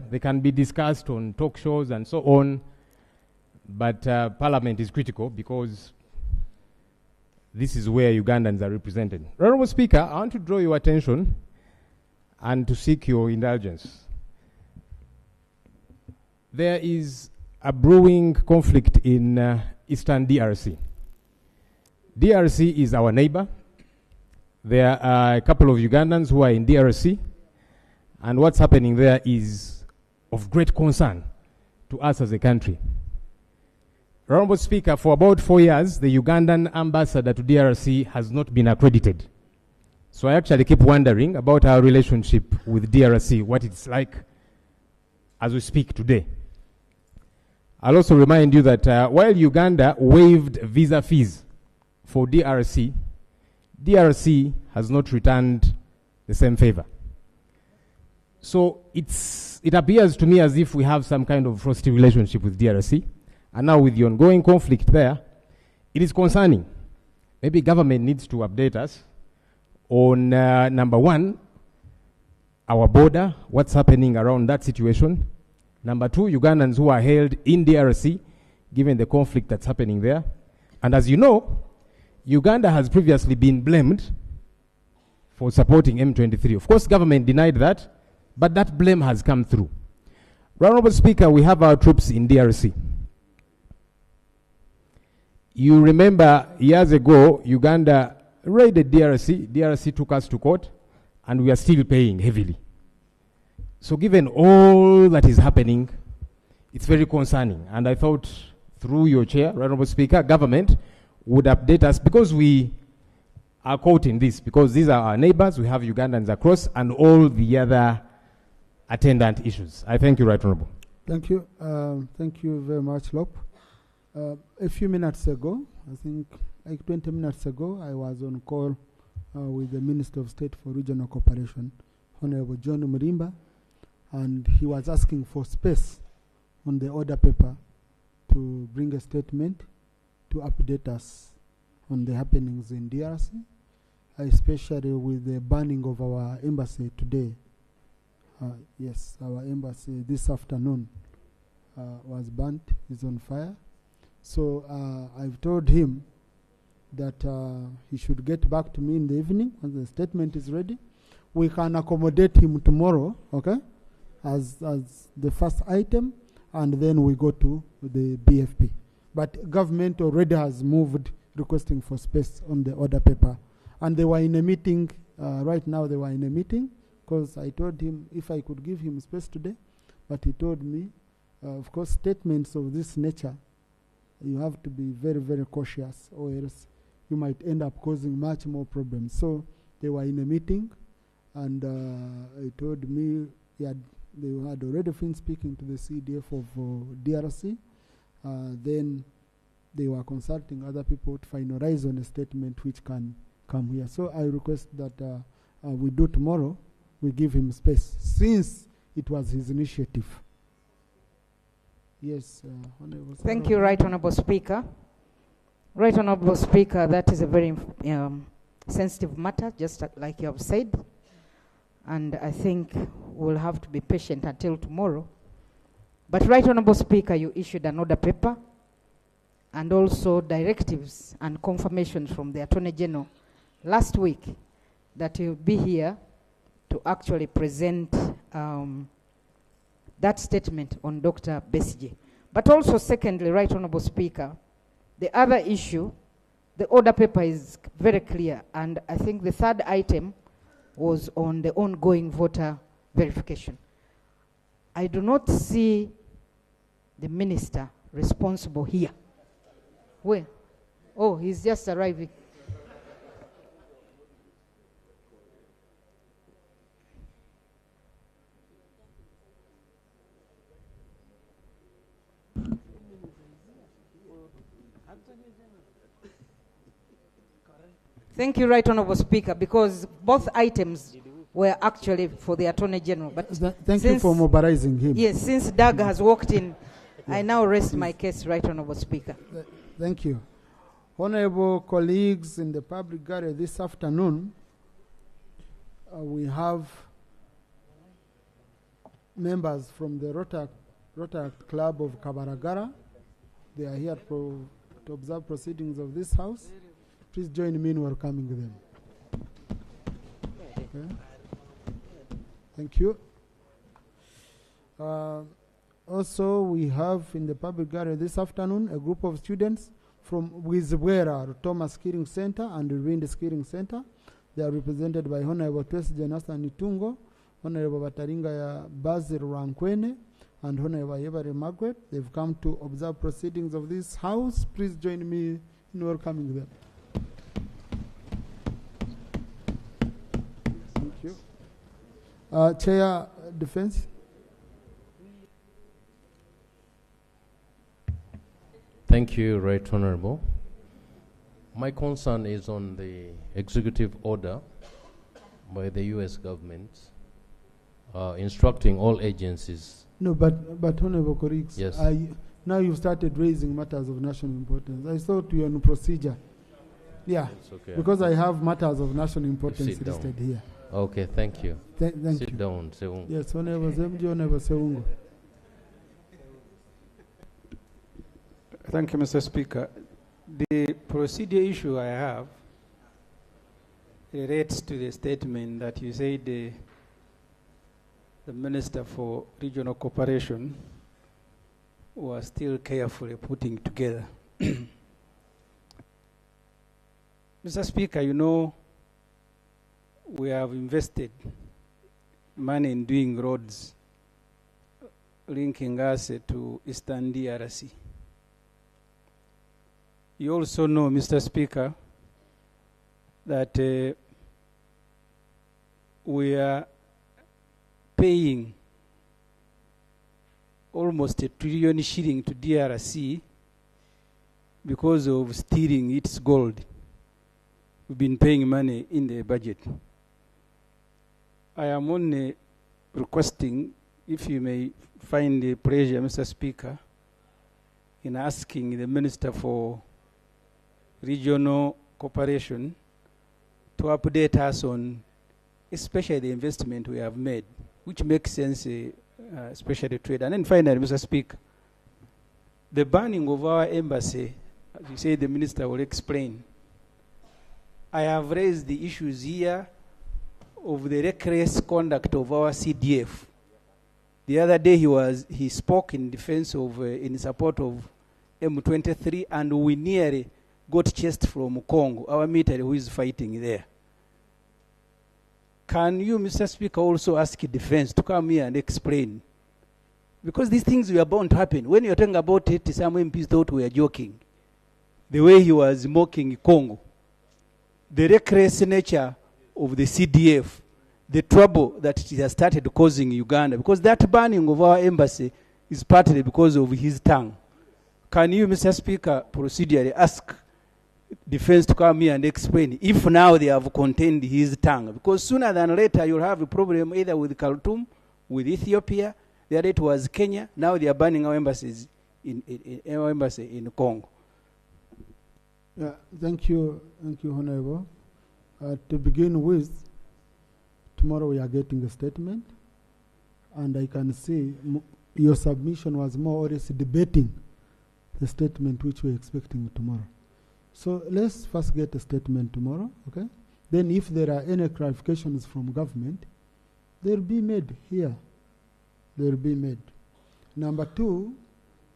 They can be discussed on talk shows and so on, but Parliament is critical because this is where Ugandans are represented. Honourable Speaker, I want to draw your attention and to seek your indulgence. There is a brewing conflict in Eastern DRC. DRC is our neighbor. There are a couple of Ugandans who are in DRC, and what's happening there is of great concern to us as a country. Honourable Speaker, for about 4 years, the Ugandan ambassador to DRC has not been accredited. So I actually keep wondering about our relationship with DRC, what it's like as we speak today. I'll also remind you that while Uganda waived visa fees for DRC, DRC has not returned the same favor. So it appears to me as if we have some kind of frosty relationship with DRC. And now with the ongoing conflict there, it is concerning. Maybe government needs to update us on, number one, our border, what's happening around that situation. Number two, Ugandans who are held in DRC, given the conflict that's happening there. And as you know, Uganda has previously been blamed for supporting M23. Of course, government denied that, but that blame has come through. Honourable Speaker, we have our troops in DRC. You remember years ago, Uganda raided DRC. DRC took us to court, and we are still paying heavily. So given all that is happening, it's very concerning. And I thought through your chair, Honourable Speaker, government would update us because we are caught in this, because these are our neighbors, we have Ugandans across, and all the other attendant issues. I thank you, Right Honourable. Thank you. Thank you very much, Lop. A few minutes ago, I think like 20 minutes ago, I was on call with the Minister of State for Regional Cooperation, Honourable John Murimba, and he was asking for space on the order paper to bring a statement to update us on the happenings in DRC, especially with the burning of our embassy today. Yes, our embassy this afternoon was burnt, is on fire. So I've told him that he should get back to me in the evening when the statement is ready. We can accommodate him tomorrow, okay, as the first item, and then we go to the BFP. But government already has moved requesting for space on the order paper. And they were in a meeting, right now they were in a meeting, because I told him if I could give him space today, but he told me, of course, statements of this nature, you have to be very, very cautious, or else you might end up causing much more problems. So they were in a meeting, and he told me they had already been speaking to the CDF of DRC. Then they were consulting other people to finalize on a statement which can come here. So I request that we do tomorrow, we give him space, since it was his initiative. Yes, Honourable. Thank you, Right Honourable Speaker. Right Honourable Speaker, that is a very sensitive matter, just like you have said. And I think we'll have to be patient until tomorrow. But Right Honourable Speaker, you issued an order paper and also directives and confirmations from the Attorney General last week that you'll be here to actually present that statement on Dr. Besigye. But also, secondly, Right Honourable Speaker, the other issue, the order paper is very clear, and I think the third item was on the ongoing voter verification. I do not see the minister responsible here. Where? Oh, he's just arriving. Thank you, Right Honourable Speaker, because both items were actually for the Attorney General. But thank you for mobilizing him. Yes, since Doug has walked in, I now rest my case, Right Honourable Speaker. Thank you. Honourable colleagues in the public gallery, this afternoon, we have members from the Rotary Club of Kabaragara. They are here to observe proceedings of this house. Please join me in welcoming them. Okay. Thank you. Also, we have in the public gallery this afternoon a group of students from Wizibwera Thomas Skilling Center and Rwindi Skilling Center. They are represented by Honorable Tracy Janasa Nitungo, Honorable Bataringa Basil Rankwene, and Honorable Yebare Margaret. They've come to observe proceedings of this house. Please join me in welcoming them. Thank you. Chair, Defense. Thank you, Right Honorable. My concern is on the executive order by the U.S. government instructing all agencies. No, but Honorable colleagues, yes. Now you've started raising matters of national importance. I thought you were on procedure. Yeah, okay. Because I have matters of national importance listed here. Okay, thank you. Thank you. Sit down, Seungo. Yes, Honorable Zemji, Honorable Seungo. Thank you, Mr. Speaker. The procedure issue I have relates to the statement that you said the Minister for Regional Cooperation was still carefully putting together. Mr. Speaker, you know, we have invested money in doing roads linking us to Eastern DRC. You also know, Mr. Speaker, that we are paying almost $1 trillion shilling to DRC because of stealing its gold. We've been paying money in the budget. I am only requesting, if you may find the pleasure, Mr. Speaker, in asking the Minister for Regional Cooperation to update us on especially the investment we have made, which makes sense, especially trade. And then finally, Mr. Speaker, the banning of our embassy, as you say, the Minister will explain. I have raised the issues here of the reckless conduct of our CDF. The other day he spoke in defense of, in support of M23, and we nearly got chased from Congo, our military who is fighting there. Can you, Mr. Speaker, also ask defense to come here and explain? Because these things were bound to happen. When you're talking about it, some MPs thought we were joking. The way he was mocking Congo. The reckless nature of the CDF, the trouble that it has started causing Uganda, because that banning of our embassy is partly because of his tongue. Can you, Mr. Speaker, procedurally ask defense to come here and explain if now they have contained his tongue? Because sooner than later you'll have a problem either with Khartoum, with Ethiopia. The other it was Kenya. Now they are banning our embassies our embassy in Congo. Yeah, thank you, Honorable. To begin with, tomorrow we are getting a statement, and I can see your submission was more or less debating the statement which we're expecting tomorrow. So let's first get a statement tomorrow, okay? Then if there are any clarifications from government, they'll be made here. They'll be made. Number two,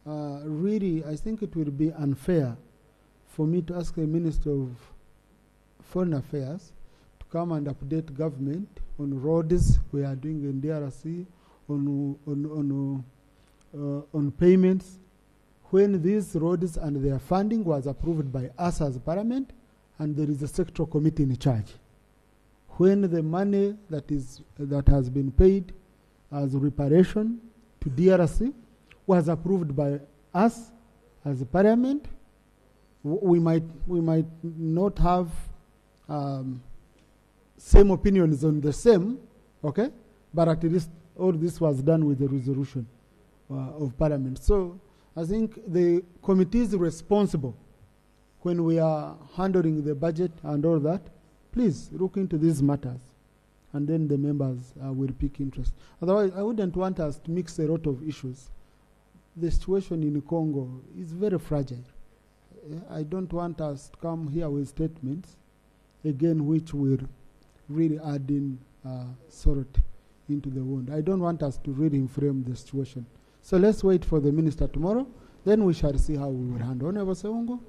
really, I think it will be unfair for me to ask the Minister of Foreign Affairs to come and update government on roads we are doing in DRC, on payments, when these roads and their funding was approved by us as Parliament, and there is a sectoral committee in charge. When the money that has been paid as reparation to DRC was approved by us as a Parliament, we might not have same opinions on the same, okay? But at least all this was done with the resolution of Parliament. So I think the committee is responsible when we are handling the budget and all that. Please look into these matters and then the members will pick interest. Otherwise, I wouldn't want us to mix a lot of issues. The situation in Congo is very fragile. I don't want us to come here with statements, again, which will really add in salt into the wound. I don't want us to really inflame the situation. So let's wait for the minister tomorrow, then we shall see how we will handle. Honorable Sewungo,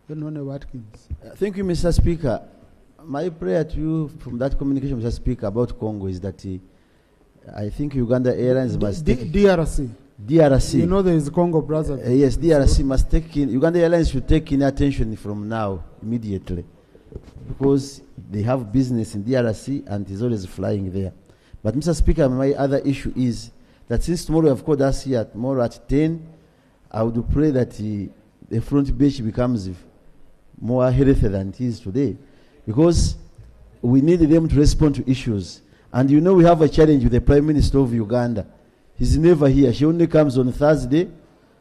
then Honorable Watkins. Thank you, Mr. Speaker. My prayer to you from that communication, Mr. Speaker, about Congo is that I think Uganda Airlines must take... DRC. DRC. You know there is Congo Brazzaville. Yes, DRC must take in... Uganda Airlines should take in attention from now, immediately. Because they have business in DRC and is always flying there. But, Mr. Speaker, my other issue is that since tomorrow you have called us here, tomorrow at 10, I would pray that the front bench becomes more healthy than it is today. Because we need them to respond to issues. And you know we have a challenge with the Prime Minister of Uganda. He's never here. She only comes on Thursday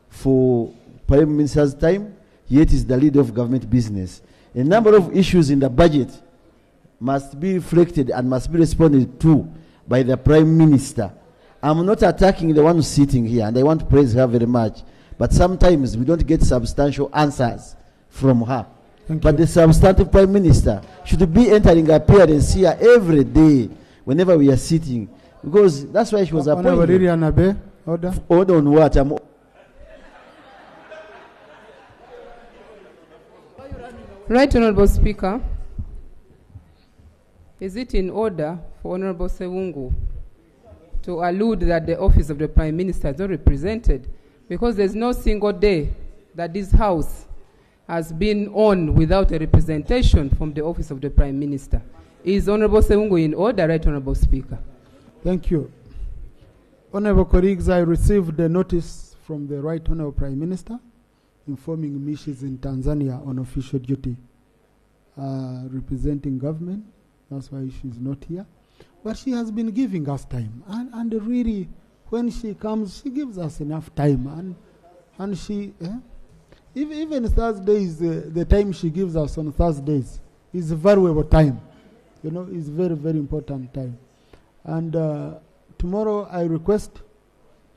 for Prime Minister's time, yet is the leader of government business. A number of issues in the budget must be reflected and must be responded to by the Prime Minister. I'm not attacking the one sitting here, and I want to praise her very much. But sometimes we don't get substantial answers from her. But the substantive Prime Minister should be entering appearance here every day whenever we are sitting. Because that's why she was appointed. Hold on what? Right, Honorable Speaker. Is it in order for Honorable Sewungo to allude that the office of the Prime Minister is not represented? Because there's no single day that this House has been on without a representation from the office of the Prime Minister. Is Honorable Sewungo in order, right, Honorable Speaker? Thank you. Honorable colleagues, I received a notice from the Right Honorable Prime Minister informing me she's in Tanzania on official duty, representing government. That's why she's not here. But she has been giving us time. And really, when she comes, she gives us enough time. And she, even Thursdays, the time she gives us on Thursdays is a valuable time. You know, it's very, very important time. And tomorrow I request,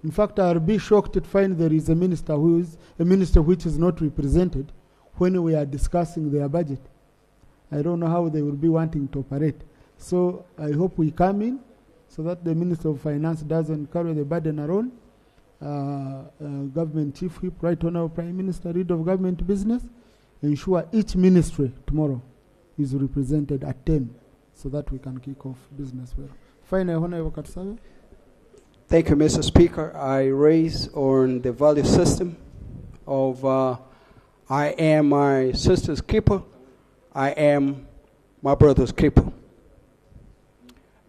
in fact, I'll be shocked to find there is a minister which is not represented when we are discussing their budget. I don't know how they will be wanting to operate. So I hope we come in so that the Minister of Finance doesn't carry the burden alone. Government Chief Whip, Right Honorable Prime Minister, Leader of Government Business, ensure each ministry tomorrow is represented at 10 so that we can kick off business well. Finally, Honorable Katsawe. Thank you, Mr. Speaker. I raise on the value system of I am my sister's keeper, I am my brother's keeper.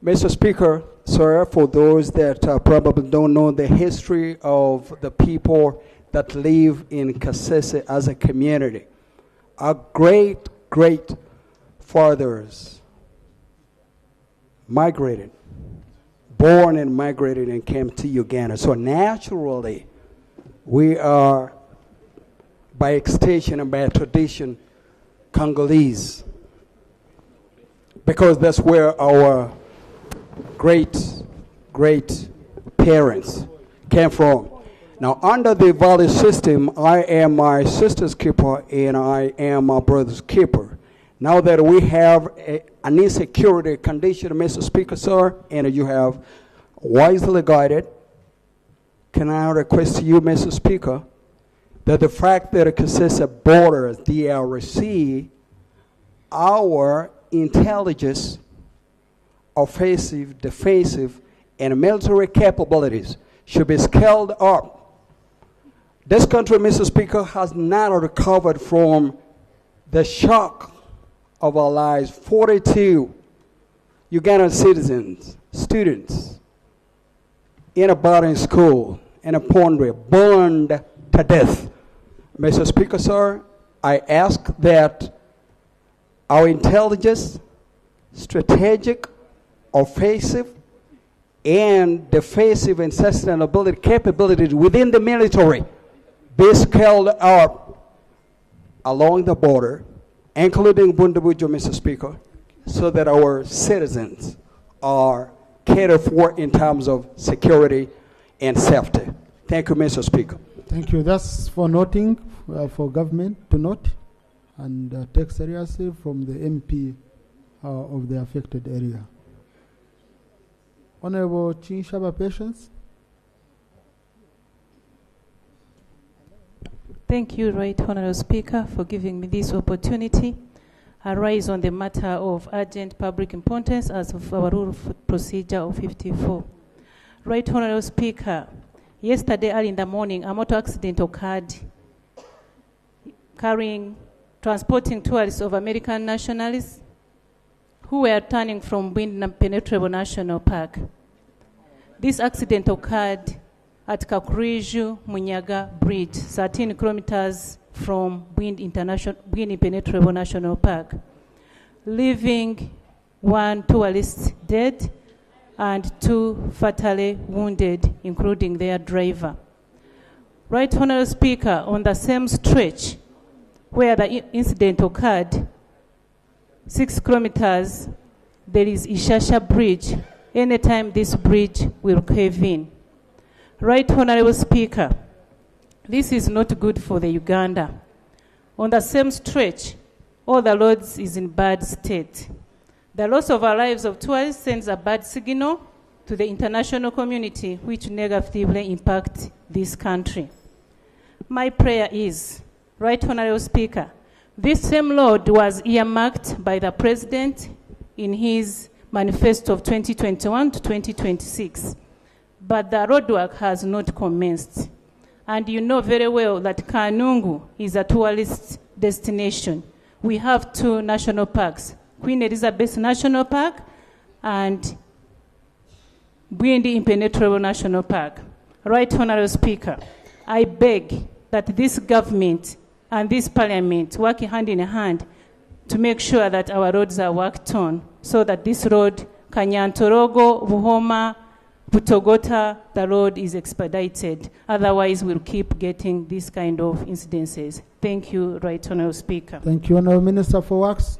Mr. Speaker, sir, for those that probably don't know the history of the people that live in Kasese as a community, our great fathers migrated, born and migrated and came to Uganda. So naturally, we are, by extension and by tradition, Congolese, because that's where our great parents came from. Now, under the value system, I am my sister's keeper and I am my brother's keeper. Now that we have an insecurity condition, Mr. Speaker, sir, and you have wisely guided, can I request you, Mr. Speaker, that the fact that it consists of borders, DRC, our intelligence, offensive, defensive, and military capabilities should be scaled up. This country, Mr. Speaker, has not recovered from the shock of our lives. 42 Ugandan citizens, students, in a boarding school, in a pondry, burned to death. Mr. Speaker, sir, I ask that our intelligence, strategic, offensive, and defensive and sustainability capabilities within the military be scaled up along the border, including Bundabujo, Mr. Speaker, so that our citizens are catered for in terms of security and safety. Thank you, Mr. Speaker. Thank you. That's for noting, for government to note and take seriously from the MP of the affected area. Honorable Chinshaba Patience. Thank you, Right Honorable Speaker, for giving me this opportunity. I rise on the matter of urgent public importance as of our rule of procedure of 54. Right Honorable Speaker, yesterday early in the morning, a motor accident occurred transporting tourists of American nationalists who were turning from Bwindi Impenetrable National Park. This accident occurred at Kakuriju Munyaga Bridge, 13 kilometers from Bwindi Impenetrable National Park, leaving 1 tourist dead and 2 fatally wounded, including their driver. Right Honorable Speaker, on the same stretch where the incident occurred, 6 kilometers, there is Ishasha Bridge. Anytime this bridge will cave in. Right Honorable Speaker, this is not good for the Uganda. On the same stretch, all the roads is in bad state. The loss of our lives of tourists sends a bad signal to the international community, which negatively impacts this country. My prayer is, Right Honorable Speaker, this same road was earmarked by the President in his manifesto of 2021 to 2026, but the roadwork has not commenced. And you know very well that Kanungu is a tourist destination. We have 2 national parks, Queen Elizabeth National Park and Bwindi Impenetrable National Park. Right Honorable Speaker, I beg that this government and this parliament work hand in hand to make sure that our roads are worked on, so that this road, Kanyantorogo, Buhoma, Butogota, the road is expedited. Otherwise, we'll keep getting this kind of incidences. Thank you, Right Honorable Speaker. Thank you, Honorable Minister for Works.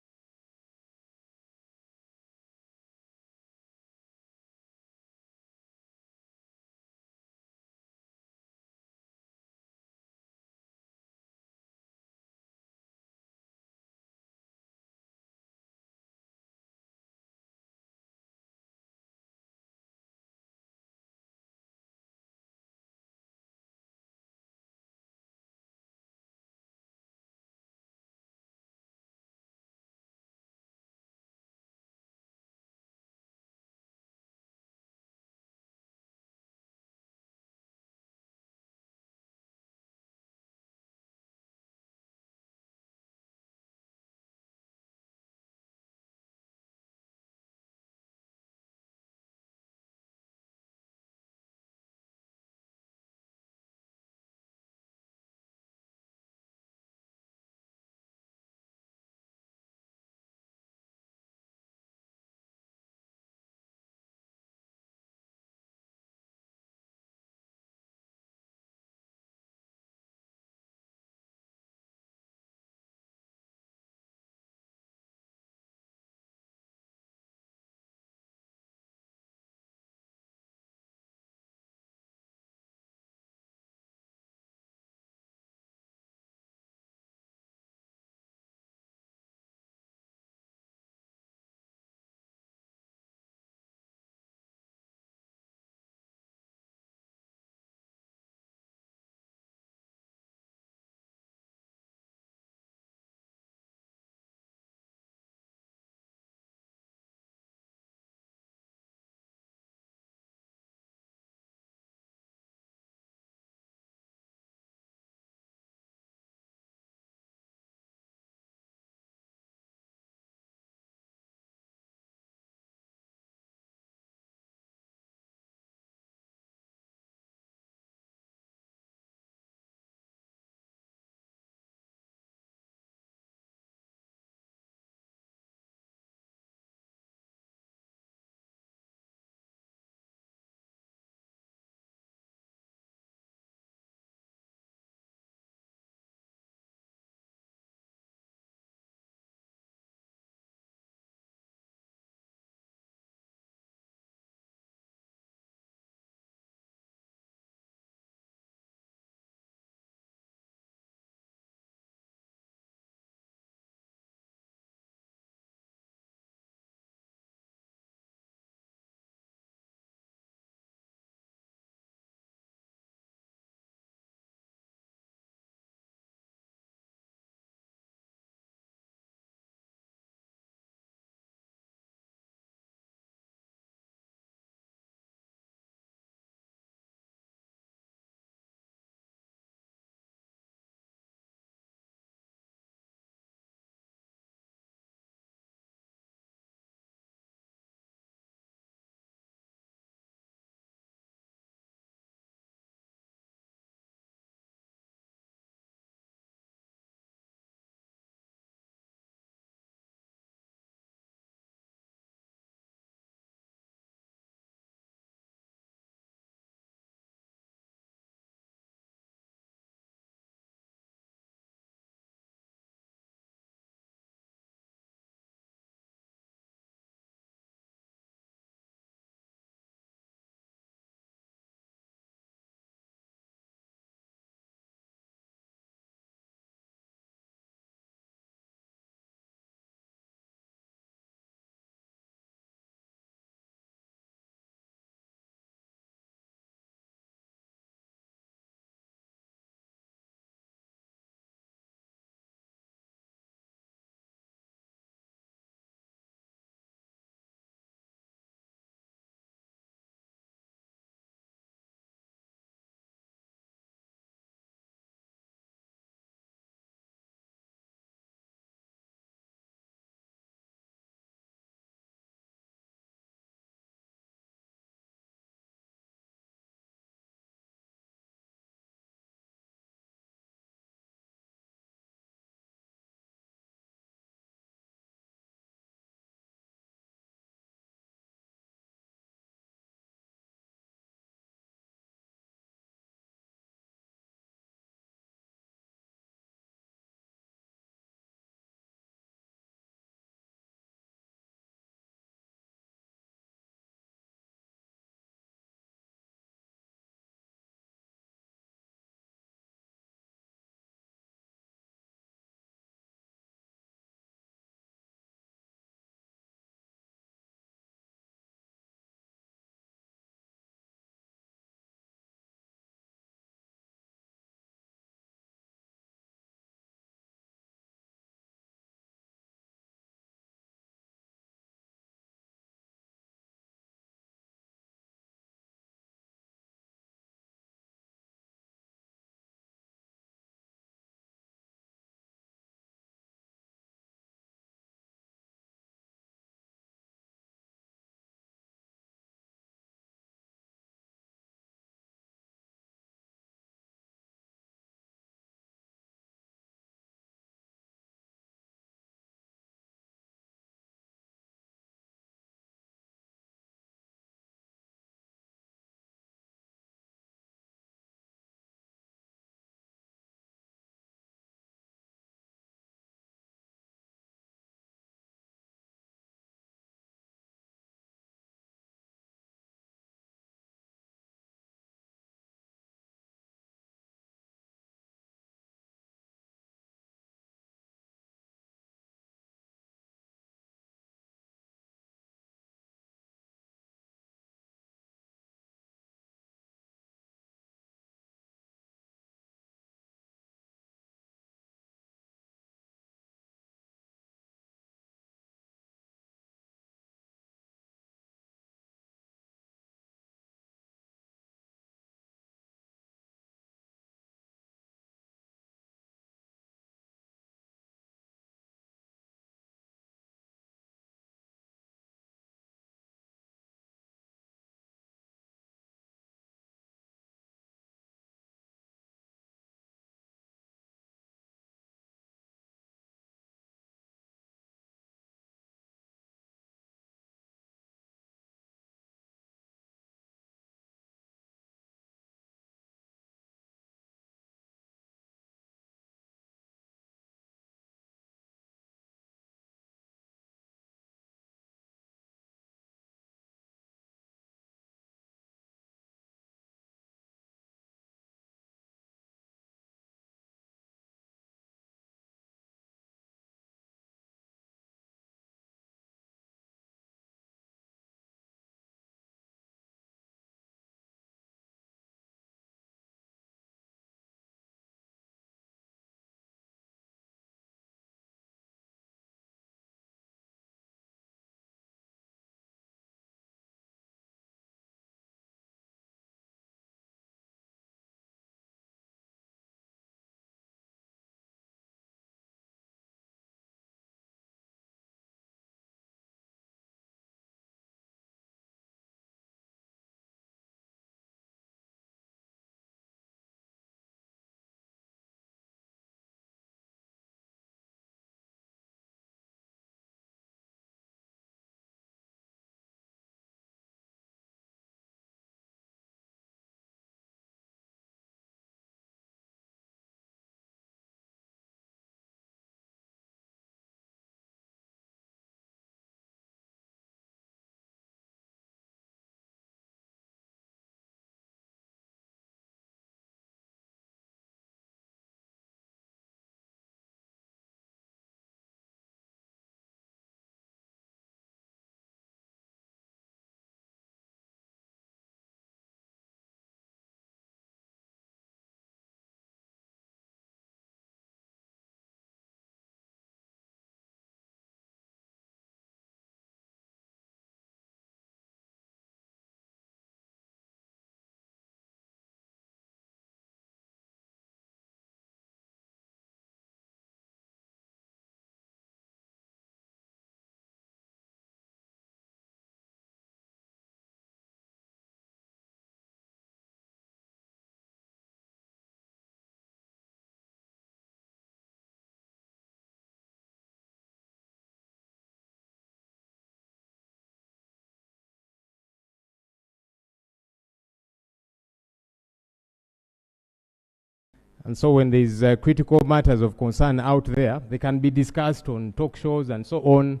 And so when there's critical matters of concern out there, they can be discussed on talk shows and so on.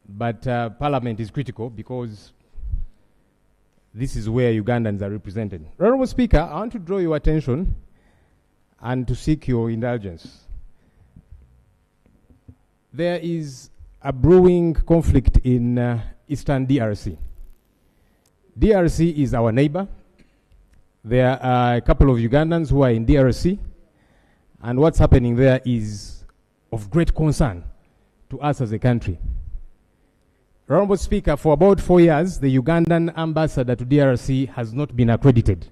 But Parliament is critical because this is where Ugandans are represented. Honorable Speaker, I want to draw your attention and to seek your indulgence. There is a brewing conflict in Eastern DRC. DRC is our neighbor. There are a couple of Ugandans who are in DRC, and what's happening there is of great concern to us as a country. Honorable Speaker, for about 4 years, the Ugandan ambassador to DRC has not been accredited.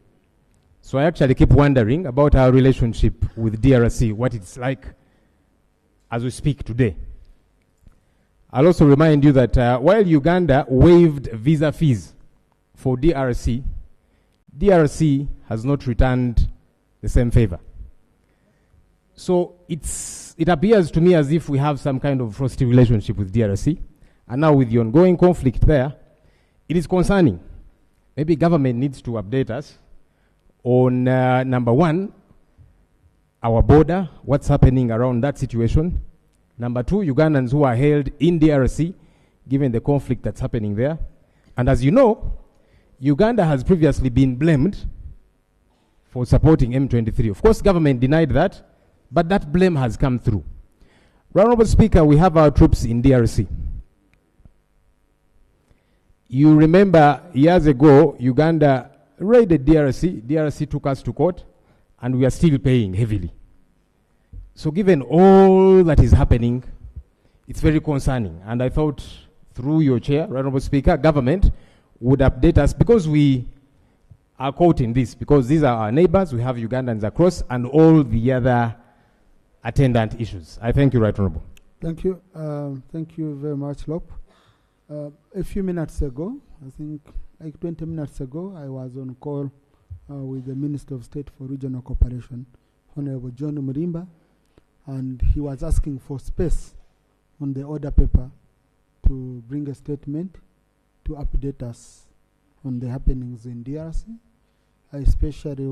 So I actually keep wondering about our relationship with DRC, what it's like as we speak today. I'll also remind you that while Uganda waived visa fees for DRC, DRC has not returned the same favor. So it appears to me as if we have some kind of frosty relationship with DRC. And now with the ongoing conflict there, it is concerning. Maybe government needs to update us on, number one, our border, what's happening around that situation. Number two, Ugandans who are held in DRC, given the conflict that's happening there. And as you know, Uganda has previously been blamed for supporting M23. Of course, government denied that, but that blame has come through. Honorable Speaker, we have our troops in DRC. You remember years ago, Uganda raided DRC. DRC took us to court, and we are still paying heavily. So given all that is happening, it's very concerning. And I thought through your chair, Honorable Speaker, government would update us because we are caught in this, because these are our neighbors, we have Ugandans across, and all the other attendant issues. I thank you, Right Honorable. Thank you. Thank you very much, Lop. A few minutes ago, I think like 20 minutes ago, I was on call with the Minister of State for Regional Cooperation, Honorable John Murimba, and he was asking for space on the order paper to bring a statement to update us on the happenings in DRC, especially